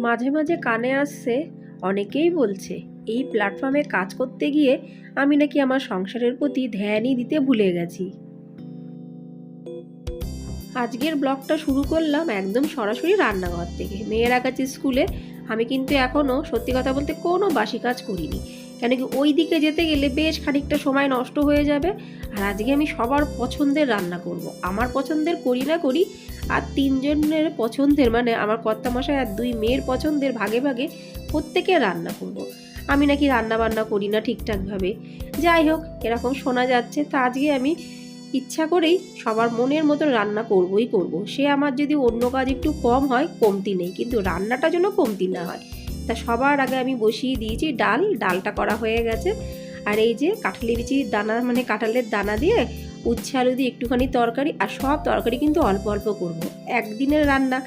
মাঝে মাঝে কানে আসছে, অনেকেই বলছে এই প্ল্যাটফর্মে কাজ করতে গিয়ে আমি নাকি আমার সংসারের প্রতি ধ্যানই দিতে ভুলে গেছি। আজকের ব্লগটা শুরু করলাম একদম সরাসরি রান্নাঘর থেকে। মেয়েরা গেছে স্কুলে, আমি কিন্তু এখনও সত্যি কথা বলতে কোনো বাসি কাজ করিনি, কেন কি ওই দিকে যেতে গেলে বেশ খানিকটা সময় নষ্ট হয়ে যাবে। আর আজকে আমি সবার পছন্দের রান্না করব, আমার পছন্দের করি না করি আর তিনজনের পছন্দের, মানে আমার কর্তামশাই আর দুই মেয়ের পছন্দের ভাগে ভাগে প্রত্যেকে রান্না করব। আমি নাকি রান্না বান্না করি না ঠিকঠাকভাবে, যাই হোক এরকম শোনা যাচ্ছে। তা আজকে আমি ইচ্ছা করেই সবার মনের মতো রান্না করবই করব। সে আমার যদি অন্য কাজ একটু কম হয়, কমতি নেই, কিন্তু রান্নাটা যেন কমতি না হয়। তা সবার আগে আমি বসিয়ে দিয়েছি ডালটা করা হয়ে গেছে। আর এই যে কাঁঠালি বিচির দানা, মানে কাঁঠালের দানা দিয়ে উচ্ছে আলু দিয়ে একটুখানি তরকারি, আর সব তরকারি কিন্তু অল্প অল্প করব। একদিনের রান্না,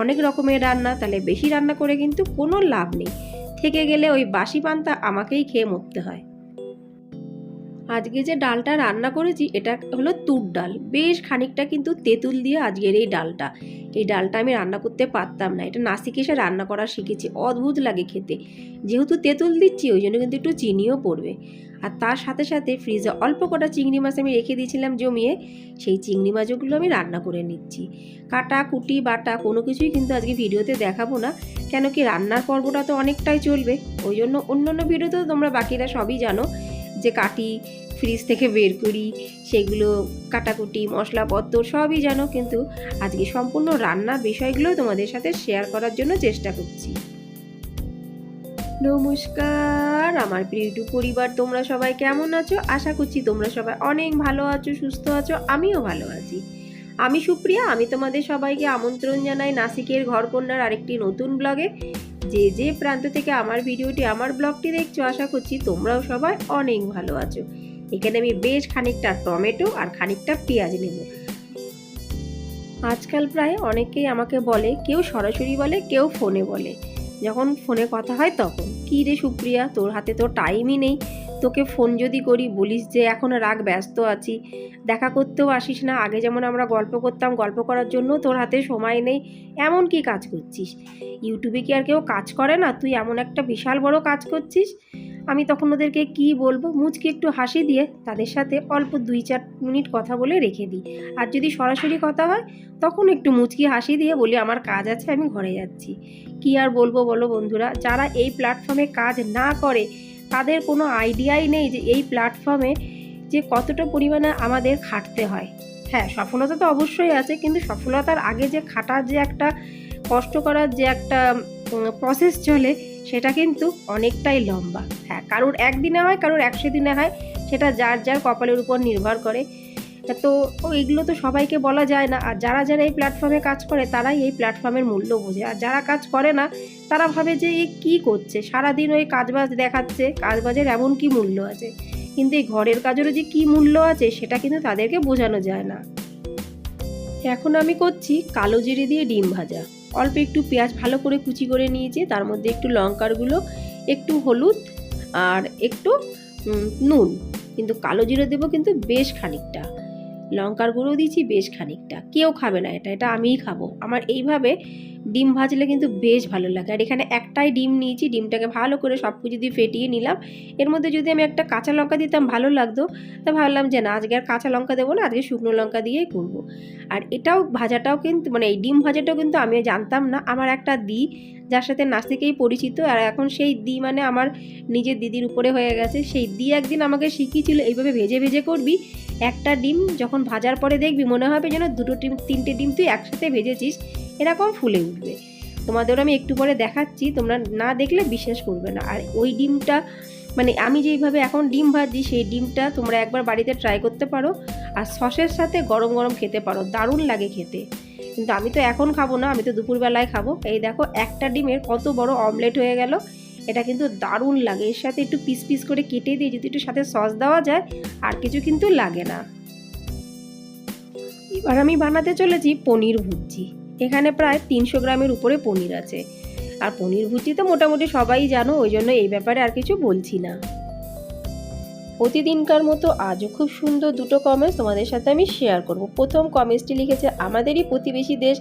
অনেক রকমের রান্না, তাহলে বেশি রান্না করে কিন্তু কোনো লাভ নেই, থেকে গেলে ওই বাসি পান্তা আমাকেই খেয়ে মরতে হয়। আজকে যে ডালটা রান্না করেছি এটা হলো তুর ডাল, বেশ খানিকটা কিন্তু তেঁতুল দিয়ে আজকের এই ডালটা আমি রান্না করতে পারতাম না, এটা নাসিকে এসে রান্না করা শিখেছি, অদ্ভুত লাগে খেতে। যেহেতু তেঁতুল দিচ্ছি ওই জন্য কিন্তু একটু চিনিও পড়বে। আর তার সাথে সাথে ফ্রিজে অল্প কটা চিংড়ি মাছ আমি রেখে দিয়েছিলাম জমিয়ে, সেই চিংড়ি মাছগুলো আমি রান্না করে নিচ্ছি। কাটা কুটি বাটা কোনো কিছুই কিন্তু আজকে ভিডিওতে দেখাবো না, কেন কি রান্নার পর্বটা তো অনেকটাই চলবে, ওই জন্য অন্যান্য ভিডিওতে তোমরা বাকিরা সবই জানো যে কাটি, ফ্রিজ থেকে বের করি, সেগুলো কাটাকুটি মশলাপত্র সবই জানো, কিন্তু আজকে সম্পূর্ণ রান্নার বিষয়গুলো তোমাদের সাথে শেয়ার করার জন্য চেষ্টা করছি। নমস্কার আমার প্রিয় ইউটিউব পরিবার, তোমরা সবাই কেমন আছো? আশা করছি তোমরা সবাই অনেক ভালো আছো, সুস্থ আছো, আমিও ভালো আছি। আমি সুপ্রিয়া, আমি তোমাদের সবাইকে আমন্ত্রণ জানাই নাসিকের ঘরকন্যার আরেকটি নতুন ব্লগে। যে যে প্রান্ত থেকে আমার ভিডিওটি, আমার ব্লগটি দেখছো, আশা করছি তোমরাও সবাই অনেক ভালো আছো। এখানে আমি বেশ খানিকটা টমেটো আর খানিকটা পেঁয়াজ নেব। আজকাল প্রায় অনেকেই আমাকে বলে, কেউ সরাসরি বলে, কেউ ফোনে বলে। যখন ফোনে কথা হয় তখন, কী রে সুপ্রিয়া, তোর হাতে তো টাইমই নেই, তোকে ফোন যদি করি বলিস যে এখন রাগ, ব্যস্ত আছি, দেখা করতেও আসিস না। আগে যেমন আমরা গল্প করতাম, গল্প করার জন্য তোর হাতে সময় নেই, এমন কি কাজ করছিস? ইউটিউবে কি আর কেউ কাজ করে না? তুই এমন একটা বিশাল বড় কাজ করছিস। আমি তখন ওদেরকে কি বলবো, মুচকি একটু হাসি দিয়ে তাদের সাথে অল্প 2-4 মিনিট কথা বলে রেখে দিই। আর যদি সরাসরি কথা হয় তখন একটু মুচকি হাসি দিয়ে বলি আমার কাজ আছে, আমি ঘরে যাচ্ছি। কি আর বলবো বলো বন্ধুরা, যারা এই প্ল্যাটফর্মে কাজ না করে তাদের কোনো আইডিয়াই নেই যে এই প্ল্যাটফর্মে যে কতটা পরিমাণে আমাদের খাটতে হয়। হ্যাঁ, সফলতা তো অবশ্যই আছে, কিন্তু সফলতার আগে যে খাটার যে একটা, কষ্ট করার যে একটা প্রসেস চলে, সেটা কিন্তু অনেকটাই লম্বা। হ্যাঁ, কারোর একদিনে হয়, কারোর 100 দিনে হয়, সেটা যার যার কপালের উপর নির্ভর করে। তো এইগুলো তো সবাইকে বলা যায় না। আর যারা যারা এই প্ল্যাটফর্মে কাজ করে তারাই এই প্ল্যাটফর্মের মূল্য বোঝে, আর যারা কাজ করে না তারা ভাবে যে এ কী করছে, সারাদিন ওই কাজবাজ দেখাচ্ছে, কাজবাজের এমন কি মূল্য আছে, কিন্তু এই ঘরের কাজেরও যে কী মূল্য আছে সেটা কিন্তু তাদেরকে বোঝানো যায় না। এখন আমি করছি কালো জিরে দিয়ে ডিম ভাজা। অল্প একটু পেঁয়াজ ভালো করে কুচি করে নিয়েছি, তার মধ্যে একটু লঙ্কার গুঁড়ো, একটু হলুদ আর একটু নুন, কিন্তু কালো জিরে দেবো কিন্তু বেশ খানিকটা, লঙ্কার গুঁড়ো দিয়েছি বেশ খানিকটা। কেউ খাবে না এটা, এটা আমিই খাবো। আমার এইভাবে ডিম ভাজলে কিন্তু বেশ ভালো লাগে। আর এখানে একটাই ডিম নিয়েছি, ডিমটাকে ভালো করে সব কিছু দিয়ে ফেটিয়ে নিলাম। এর মধ্যে যদি আমি একটা কাঁচা লঙ্কা দিতাম ভালো লাগতো, তা ভাবলাম যে না, আজকে আর কাঁচা লঙ্কা দেবো না, আজকে শুকনো লঙ্কা দিয়েই করবো। আর এটাও ভাজাটাও কিন্তু, মানে এই ডিম ভাজাটাও কিন্তু আমি জানতাম না, আমার একটা দি যার সাথে নাসিকেই পরিচিত, আর এখন সেই দি মানে আমার নিজের দিদির উপরে হয়ে গেছে, সেই দি একদিন আমাকে শিখিয়েছিল এইভাবে ভেজে ভেজে করবি, একটা ডিম যখন ভাজার পরে দেখবি মনে হবে যেন 2-3টে ডিম তুই একসাথে ভেজেছিস, এরকম ফুলে উঠবে। তোমাদের আমি একটু পরে দেখাচ্ছি, তোমরা না দেখলে বিশ্বাস করবে না। আর ওই ডিমটা, মানে আমি যেইভাবে এখন ডিম ভাজি, সেই ডিমটা তোমরা একবার বাড়িতে ট্রাই করতে পারো, আর সসের সাথে গরম গরম খেতে পারো, দারুণ লাগে খেতে। কিন্তু আমি তো এখন খাবো না, আমি তো দুপুরবেলায় খাবো। এই দেখো একটা ডিমের কত বড় অমলেট হয়ে গেল, এটা কিন্তু দারুণ লাগে। এর সাথে একটু পিস পিস করে কেটে দিয়ে যদি একটু সাথে সস দেওয়া যায়, আর কিছু কিন্তু লাগে না। এবার আমি বানাতে চলেছি পনির ভুর্জি। এখানে প্রায় 300 গ্রামের উপরে পনির আছে, আর পনির ভুর্জি তো মোটামুটি সবাই জানো, ওই জন্য এই ব্যাপারে আর কিছু বলছি না। প্রতিদিনকার মতো আজও খুব সুন্দর দুটো কমেন্টস তোমাদের সাথে আমি শেয়ার করব। প্রথম কমেন্টসটি লিখেছে আমাদেরই প্রতিবেশী দেশ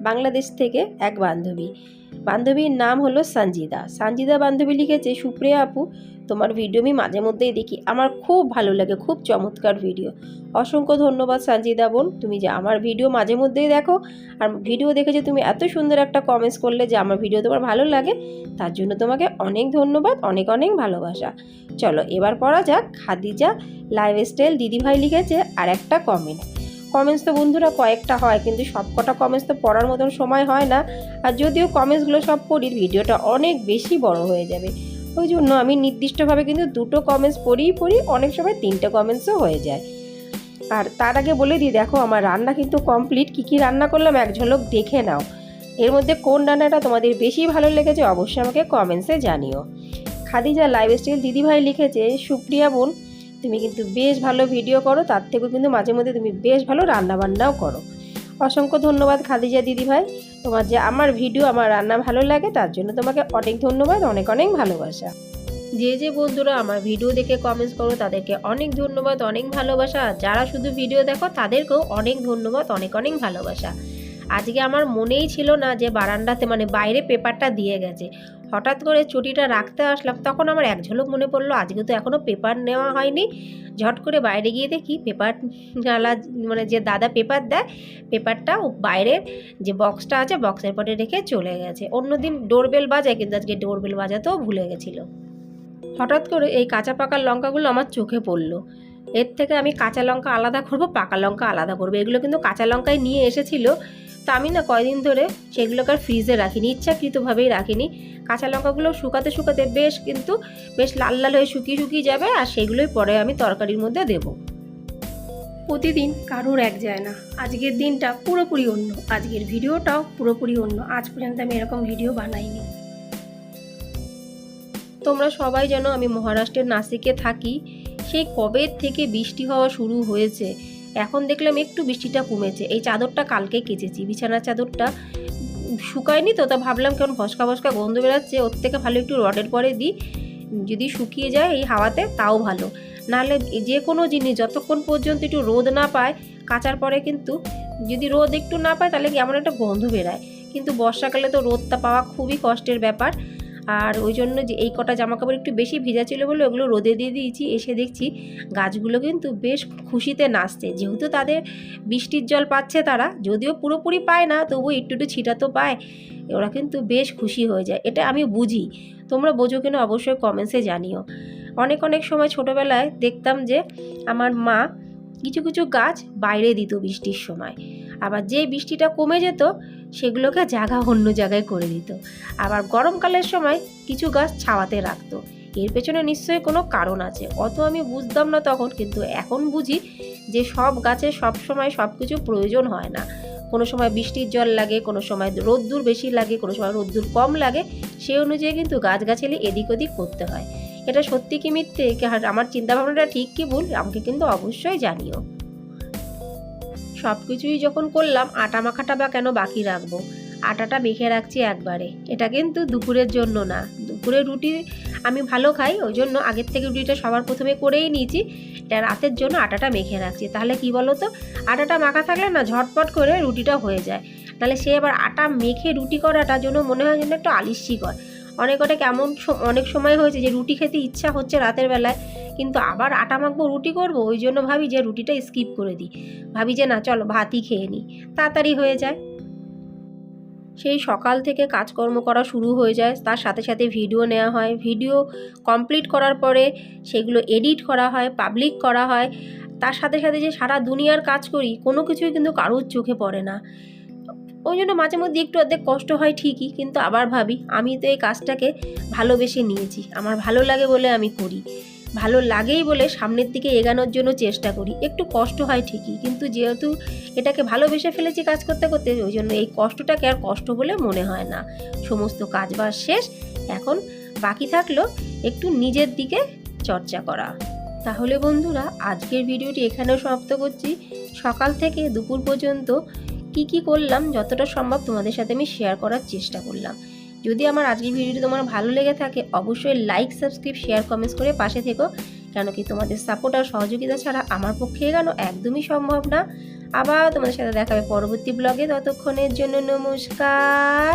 বাংলাদেশ থেকে এক বান্ধবী। বান্ধবীর নাম হলো সঞ্জিদা। সঞ্জিদা বান্ধবী লিখেছে, সুপ্রিয়া আপু তোমার ভিডিও আমি মাঝে মধ্যেই দেখি, আমার খুব ভালো লাগে, খুব চমৎকার ভিডিও। অসংখ্য ধন্যবাদ সঞ্জিদা বোন, তুমি যে আমার ভিডিও মাঝে মধ্যেই দেখো আর ভিডিও দেখে যে তুমি এত সুন্দর একটা কমেন্টস করলে যে আমার ভিডিও তোমার ভালো লাগে, তার জন্য তোমাকে অনেক ধন্যবাদ, অনেক অনেক ভালোবাসা। চলো এবার পড়া যাক। খাদিজা লাইফস্টাইল দিদিভাই লিখেছে আর একটা কমেন্টস তো বন্ধুরা কয়েকটা হয়, কিন্তু সব কটা কমেন্টস তো পড়ার মতন সময় হয় না, আর যদিও কমেন্টসগুলো সব পড়ি ভিডিওটা অনেক বেশি বড় হয়ে যাবে, ওই জন্য আমি নির্দিষ্টভাবে কিন্তু দুটো কমেন্টস পড়ি, অনেক সময় তিনটে কমেন্টসও হয়ে যায়। আর তার আগে বলে দিই, দেখো আমার রান্না কিন্তু কমপ্লিট। কী রান্না করলাম এক ঝলক দেখে নাও। এর মধ্যে কোন রান্নাটা তোমাদের বেশি ভালো লেগেছে অবশ্যই আমাকে কমেন্টসে জানিও। খাদিজা লাইফস্টাইল দিদিভাই লিখেছে, সুপ্রিয়া বোন তুমি কিন্তু বেশ ভালো ভিডিও করো, তার থেকেও কিন্তু মাঝে মধ্যে তুমি বেশ ভালো রান্নাবান্নাও করো। অসংখ্য ধন্যবাদ খাদিজা দিদিভাই, তোমার যে আমার ভিডিও আমার রান্না ভালো লাগে তার জন্য তোমাকে অনেক ধন্যবাদ, অনেক অনেক ভালোবাসা। যে বন্ধুরা আমার ভিডিও দেখে কমেন্টস করো তাদেরকে অনেক ধন্যবাদ, অনেক ভালোবাসা। যারা শুধু ভিডিও দেখো তাদেরকেও অনেক ধন্যবাদ, অনেক অনেক ভালোবাসা। আজকে আমার মনেই ছিল না যে বারান্দাতে মানে বাইরে পেপারটা দিয়ে গেছে, হঠাৎ করে চটিটা রাখতে আসলাম, তখন আমার এক ঝলক মনে পড়লো আজকে তো এখনও পেপার নেওয়া হয়নি। ঝট করে বাইরে গিয়ে দেখি পেপার নালা মানে যে দাদা পেপার দেয়, পেপারটা বাইরে যে বক্সটা আছে বক্সের পরে রেখে চলে গেছে। অন্যদিন ডোরবেল বাজায়, কিন্তু আজকে ডোরবেল বাজাতেও ভুলে গেছিলো। হঠাৎ করে এই কাঁচা পাকা লঙ্কাগুলো আমার চোখে পড়লো। এর থেকে আমি কাঁচা লঙ্কা আলাদা করব, পাকা লঙ্কা আলাদা করবো। এগুলো কিন্তু কাঁচা লঙ্কায় নিয়ে এসেছিলো, তো আমি না কয়দিন ধরে সেগুলোকে আর ফ্রিজে রাখিনি, ইচ্ছাকৃতভাবেই রাখিনি। কাঁচা লঙ্কাগুলো শুকাতে শুকাতে বেশ লাল লাল হয়ে শুকিয়ে যাবে, আর সেগুলোই পরে আমি তরকারির মধ্যে দেব। প্রতিদিন কারোর এক যায় না, আজকের দিনটা পুরোপুরি অন্য, আজকের ভিডিওটাও পুরোপুরি অন্য। আজ পর্যন্ত আমি এরকম ভিডিও বানাইনি। তোমরা সবাই জানো আমি মহারাষ্ট্রের নাসিকে থাকি। সেই কবে থেকে বৃষ্টি হওয়া শুরু হয়েছে, এখন দেখলাম একটু বৃষ্টিটা কমেছে। এই চাদরটা কালকে কেচেছি, বিছানার চাদরটা শুকায়নি তো, তা ভাবলাম কেমন ফসকা ফসকা গন্ধ বেরাচ্ছে, ওর থেকে ভালো একটু রডের পরে দিই, যদি শুকিয়ে যায় এই হাওয়াতে তাও ভালো। নাহলে যে কোনো জিনিস যতক্ষণ পর্যন্ত একটু রোদ না পায় কাচার পরে, কিন্তু যদি রোদ একটু না পায় তাহলে এমন একটা গন্ধ বেরায়। কিন্তু বর্ষাকালে তো রোদটা পাওয়া খুবই কষ্টের ব্যাপার, আর ওই জন্য যে এই কটা জামাকাপড় একটু বেশি ভিজা ছিল বলে ওগুলো রোদে দিয়ে দিয়েছি। এসে দেখছি গাছগুলো কিন্তু বেশ খুশিতে নাচছে, যেহেতু তাদের বৃষ্টির জল পাচ্ছে, তারা যদিও পুরোপুরি পায় না তবু একটু ছিটা তো পায়, ওরা কিন্তু বেশ খুশি হয়ে যায়। এটা আমি বুঝি, তোমরা বোঝো কিনা অবশ্যই কমেন্টসে জানিও। অনেক সময় ছোটোবেলায় দেখতাম যে আমার মা কিছু গাছ বাইরে দিত বৃষ্টির সময়, আবার যে বৃষ্টিটা কমে যেত সেগুলোকে জায়গা অন্য জায়গায় করে দিত। আবার গরমকালের সময় কিছু গাছ ছাওয়াতে রাখতো। এর পেছনে নিশ্চয়ই কোনো কারণ আছে, অত আমি বুঝতাম না তখন, কিন্তু এখন বুঝি যে সব গাছে সব সময় সব কিছু প্রয়োজন হয় না। কোনো সময় বৃষ্টির জল লাগে, কোনো সময় রোদ্দুর বেশি লাগে, কোনো সময় রোদ্দুর কম লাগে, সেই অনুযায়ী কিন্তু গাছগাছালি এদিক ওদিক করতে হয়। এটা সত্যি কি মিথ্যে, আমার চিন্তাভাবনাটা ঠিক কি ভুল, আমাকে কিন্তু অবশ্যই জানিও। সব কিছুই যখন করলাম, আটা মাখাটা বা কেন বাকি রাখবো, আটাটা মেখে রাখছি একবারে। এটা কিন্তু দুপুরের জন্য না, দুপুরে রুটি আমি ভালো খাই, ওই জন্য আগের থেকে রুটিটা সবার প্রথমে করেই নিয়েছি, এটা রাতের জন্য আটাটা মেখে রাখছি। তাহলে কি বলো তো, আটাটা মাখা থাকলে না ঝটপট করে রুটিটা হয়ে যায়, তাহলে সে আবার আটা মেখে রুটি করাটার জন্য মনে হয় যেন একটু আলিস্যিকর। অনেক সময় হয়েছে যে রুটি খেতে ইচ্ছা হচ্ছে রাতের বেলায়, কিন্তু আবার আটা মাখবো রুটি করবো, ওই জন্য ভাবি যে রুটিটা স্কিপ করে দিই, ভাবি যে না চলো ভাতই খেয়ে নিই, তাড়াতাড়ি হয়ে যায়। সেই সকাল থেকে কাজকর্ম করা শুরু হয়ে যায়, তার সাথে সাথে ভিডিও নেওয়া হয়, ভিডিও কমপ্লিট করার পরে সেগুলো এডিট করা হয়, পাবলিক করা হয়, তার সাথে সাথে যে সারা দুনিয়ার কাজ করি কোনো কিছুই কিন্তু কারোর চোখে পড়ে না। ওই জন্য মাঝে মধ্যে একটু অর্ধেক কষ্ট হয় ঠিকই, কিন্তু আবার ভাবি আমি তো এই কাজটাকে ভালোবেসে নিয়েছি, আমার ভালো লাগে বলে আমি করি, ভালো লাগেই বলে সামনের দিকে এগানোর জন্য চেষ্টা করি। একটু কষ্ট হয় ঠিকই, কিন্তু যেহেতু এটাকে ভালোবেসে ফেলেছি কাজ করতে করতে, ওই জন্য এই কষ্টটাকে আর কষ্ট বলে মনে হয় না। সমস্ত কাজবাজ শেষ, এখন বাকি থাকলো একটু নিজের দিকে চর্চা করা। তাহলে বন্ধুরা আজকের ভিডিওটি এখানেও সমাপ্ত করছি। সকাল থেকে দুপুর পর্যন্ত কি করলাম যতটা সম্ভব তোমাদের সাথে আমি শেয়ার করার চেষ্টা করলাম। যদি আমার আজকের ভিডিওটি তোমার ভালো লেগে থাকে অবশ্যই লাইক, সাবস্ক্রাইব, শেয়ার, কমেন্টস করে পাশে থেকো, কেন কি তোমাদের সাপোর্ট আর সহযোগিতা ছাড়া আমার পক্ষে এগোনো একদমই সম্ভব না। আবার তোমাদের সাথে দেখা হবে পরবর্তী ব্লগে, ততক্ষণের জন্য নমস্কার।